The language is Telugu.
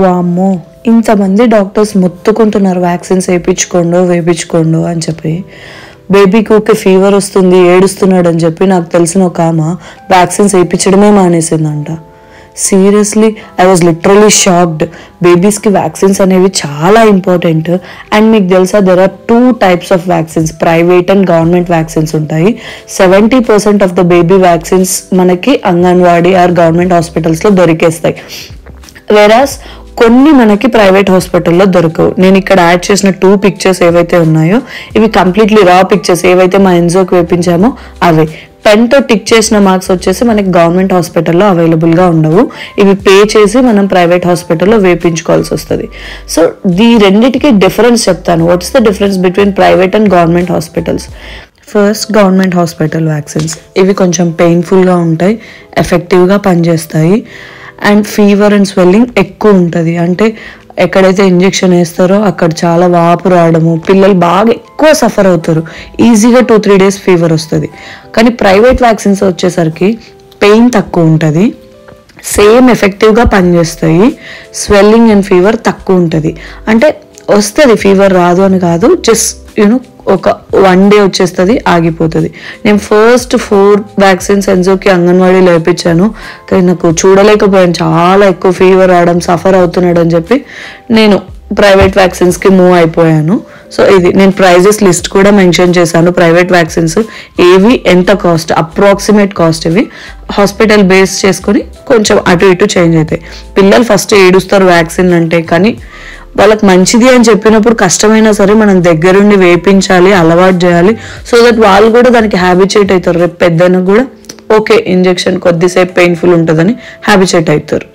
వామ్మో, ఇంతమంది డాక్టర్స్ మొత్తుకుంటున్నారు వ్యాక్సిన్స్ వేయించుకోండు అని చెప్పి. బేబీకి ఊకే ఫీవర్ వస్తుంది, ఏడుస్తున్నాడు అని చెప్పి నాకు తెలిసిన ఒక ఆమె వ్యాక్సిన్స్ వేయించడమే మానేసిందంట. Seriously I was literally shocked. బేబీస్కి వ్యాక్సిన్స్ అనేవి చాలా ఇంపార్టెంట్. అండ్ మీకు తెలుసా, there are 2 types of vaccines, private and government vaccines ఉంటాయి. 70% ఆఫ్ ద బేబీ వ్యాక్సిన్స్ మనకి అంగన్వాడీ ఆర్ గవర్నమెంట్ హాస్పిటల్స్లో దొరికేస్తాయి. వెరాస్ కొన్ని మనకి ప్రైవేట్ హాస్పిటల్లో దొరకవు. నేను ఇక్కడ యాడ్ చేసిన 2 pictures ఏవైతే ఉన్నాయో ఇవి కంప్లీట్లీ రా పిక్చర్స్. ఏవైతే మా ఎన్జోకి వేపించామో అవే. పెన్తో టిక్ చేసిన మార్క్స్ వచ్చేసి మనకి గవర్నమెంట్ హాస్పిటల్లో అవైలబుల్గా ఉండవు. ఇవి పే చేసి మనం ప్రైవేట్ హాస్పిటల్లో వేపించుకోవాల్సి వస్తుంది. సో ఈ రెండింటికి డిఫరెన్స్ చెప్తాను. What's the difference between private and government hospitals? First, government hospital vaccines ఇవి కొంచెం పెయిన్ఫుల్గా ఉంటాయి, ఎఫెక్టివ్గా పనిచేస్తాయి. అండ్ ఫీవర్ అండ్ స్వెల్లింగ్ ఎక్కువ ఉంటుంది. అంటే ఎక్కడైతే ఇంజెక్షన్ వేస్తారో అక్కడ చాలా వాపు రావడము, పిల్లలు బాగా ఎక్కువ సఫర్ అవుతారు. ఈజీగా 2-3 days ఫీవర్ వస్తుంది. కానీ ప్రైవేట్ వ్యాక్సిన్స్ వచ్చేసరికి పెయిన్ తక్కువ ఉంటుంది, సేమ్ ఎఫెక్టివ్గా పనిచేస్తాయి, స్వెల్లింగ్ అండ్ ఫీవర్ తక్కువ ఉంటుంది. అంటే వస్తుంది, ఫీవర్ రాదు అని కాదు, జస్ట్ ఒక 1 day వచ్చేస్తుంది, ఆగిపోతుంది. నేను ఫస్ట్ 4 వ్యాక్సిన్స్ ఎన్జోకి అంగన్వాడీలో వేయించాను. కానీ నాకు చూడలేకపోయాను, చాలా ఎక్కువ ఫీవర్ రావడం, సఫర్ అవుతున్నాడు అని చెప్పి నేను ప్రైవేట్ వ్యాక్సిన్స్కి మూవ్ అయిపోయాను. సో ఇది నేను ప్రైజెస్ లిస్ట్ కూడా మెన్షన్ చేశాను. ప్రైవేట్ వ్యాక్సిన్స్ ఏవి ఎంత కాస్ట్, అప్రాక్సిమేట్ కాస్ట్ ఇవి హాస్పిటల్ బేస్ చేసుకొని కొంచెం అటు ఇటు చేంజ్ అవుతాయి. పిల్లలు ఫస్ట్ ఏడుస్తారు వ్యాక్సిన్ అంటే, కానీ వాళ్ళకి మంచిది అని చెప్పినప్పుడు కష్టమైనా సరే మనం దగ్గరుండి వేయించాలి, అలవాటు చేయాలి. సో దట్ వాళ్ళు కూడా దానికి హ్యాబిచేట్ అవుతారు. రేపు పెద్దను కూడా ఓకే ఇంజెక్షన్ కొద్దిసేపు పెయిన్ఫుల్ ఉంటుందని హ్యాబిచేట్ అవుతారు.